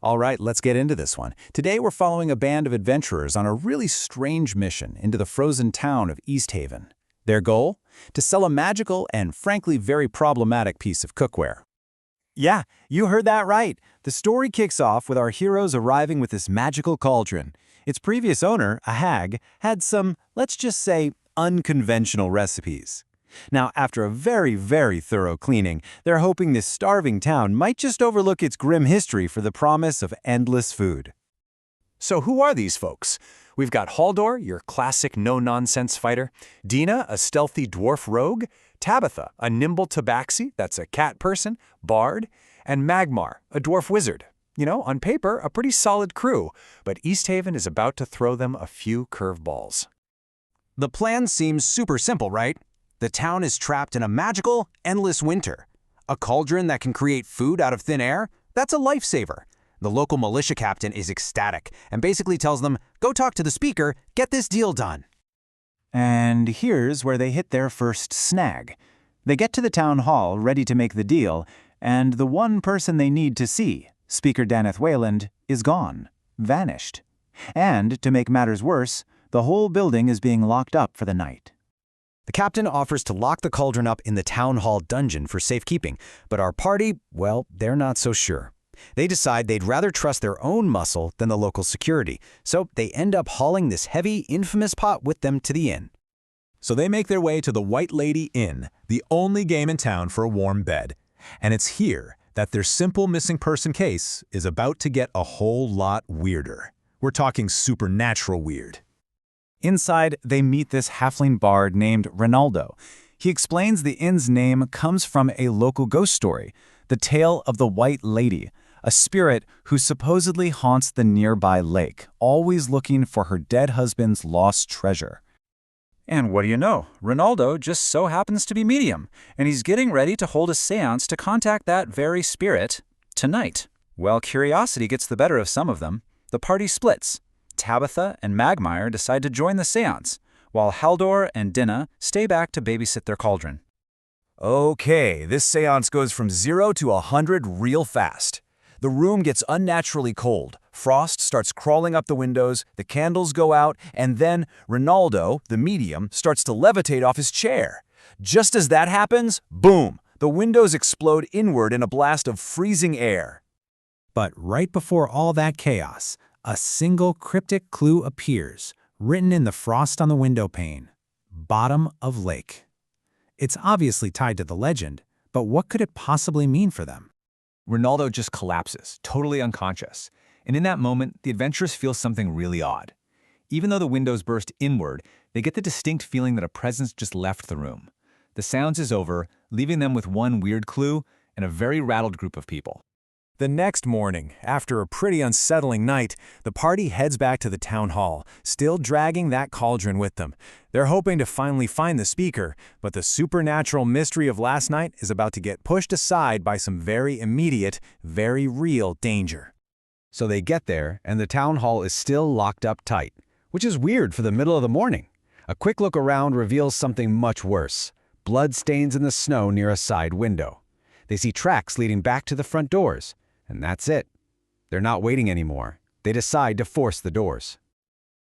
All right, let's get into this one. Today we're following a band of adventurers on a really strange mission into the frozen town of Easthaven. Their goal? To sell a magical and frankly very problematic piece of cookware. Yeah, you heard that right. The story kicks off with our heroes arriving with this magical cauldron. Its previous owner, a hag, had some, let's just say, unconventional recipes. Now, after a very thorough cleaning, they're hoping this starving town might just overlook its grim history for the promise of endless food. So who are these folks? We've got Haldor, your classic no-nonsense fighter, Dina, a stealthy dwarf rogue, Tabitha, a nimble tabaxi, that's a cat person, bard, and Magmar, a dwarf wizard. You know, on paper, a pretty solid crew, but Easthaven is about to throw them a few curveballs. The plan seems super simple, right? The town is trapped in a magical, endless winter. A cauldron that can create food out of thin air? That's a lifesaver. The local militia captain is ecstatic and basically tells them, go talk to the speaker, get this deal done. And here's where they hit their first snag. They get to the town hall ready to make the deal, and the one person they need to see, Speaker Daneth Wayland, is gone, vanished. And, to make matters worse, the whole building is being locked up for the night. The captain offers to lock the cauldron up in the town hall dungeon for safekeeping, but our party, well, they're not so sure. They decide they'd rather trust their own muscle than the local security, so they end up hauling this heavy, infamous pot with them to the inn. So they make their way to the White Lady Inn, the only game in town for a warm bed. And it's here that their simple missing person case is about to get a whole lot weirder. We're talking supernatural weird. Inside, they meet this halfling bard named Ronaldo. He explains the inn's name comes from a local ghost story, the tale of the White Lady, a spirit who supposedly haunts the nearby lake, always looking for her dead husband's lost treasure. And what do you know? Ronaldo just so happens to be medium, and he's getting ready to hold a seance to contact that very spirit tonight. Well, curiosity gets the better of some of them. The party splits. Tabitha and Magmire decide to join the seance, while Haldor and Dinah stay back to babysit their cauldron. Okay, this seance goes from 0 to 100 real fast. The room gets unnaturally cold, frost starts crawling up the windows, the candles go out, and then Ronaldo, the medium, starts to levitate off his chair. Just as that happens, boom, the windows explode inward in a blast of freezing air. But right before all that chaos, a single cryptic clue appears, written in the frost on the window pane. Bottom of lake. It's obviously tied to the legend, but what could it possibly mean for them? Ronaldo just collapses, totally unconscious. And in that moment, the adventurers feel something really odd. Even though the windows burst inward, they get the distinct feeling that a presence just left the room. The seance is over, leaving them with one weird clue and a very rattled group of people. The next morning, after a pretty unsettling night, the party heads back to the town hall, still dragging that cauldron with them. They're hoping to finally find the speaker, but the supernatural mystery of last night is about to get pushed aside by some very immediate, very real danger. So they get there, and the town hall is still locked up tight, which is weird for the middle of the morning. A quick look around reveals something much worse. Blood stains in the snow near a side window. They see tracks leading back to the front doors. And that's it. They're not waiting anymore. They decide to force the doors.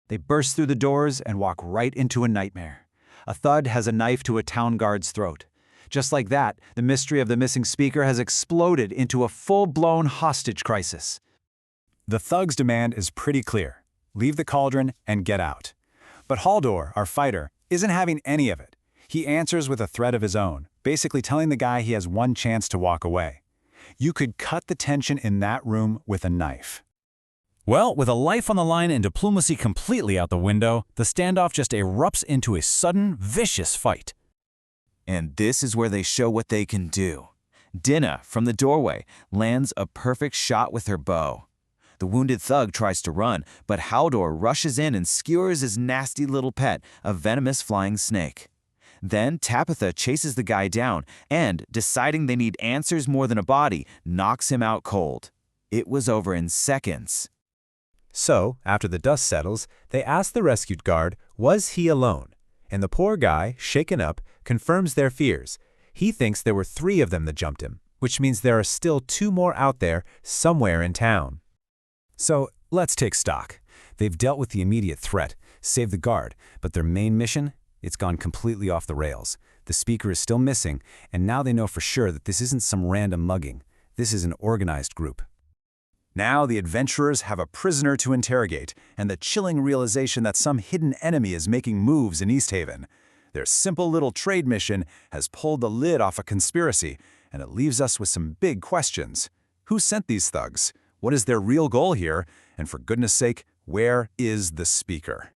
They burst through the doors and walk right into a nightmare. A thud has a knife to a town guard's throat. Just like that, the mystery of the missing speaker has exploded into a full-blown hostage crisis. The thug's demand is pretty clear. Leave the cauldron and get out. But Haldor, our fighter, isn't having any of it. He answers with a threat of his own, basically telling the guy he has one chance to walk away. You could cut the tension in that room with a knife. Well, with a life on the line and diplomacy completely out the window, the standoff just erupts into a sudden, vicious fight. And this is where they show what they can do. Dinah, from the doorway, lands a perfect shot with her bow. The wounded thug tries to run, but Haldor rushes in and skewers his nasty little pet, a venomous flying snake. Then Tabitha chases the guy down and, deciding they need answers more than a body, knocks him out cold. It was over in seconds. So, after the dust settles, they ask the rescued guard, was he alone? And the poor guy, shaken up, confirms their fears. He thinks there were 3 of them that jumped him, which means there are still 2 more out there somewhere in town. So, let's take stock. They've dealt with the immediate threat, saved the guard, but their main mission? It's gone completely off the rails. The speaker is still missing, and now they know for sure that this isn't some random mugging. This is an organized group. Now the adventurers have a prisoner to interrogate, and the chilling realization that some hidden enemy is making moves in Easthaven. Their simple little trade mission has pulled the lid off a conspiracy, and it leaves us with some big questions. Who sent these thugs? What is their real goal here? And for goodness sake, where is the speaker?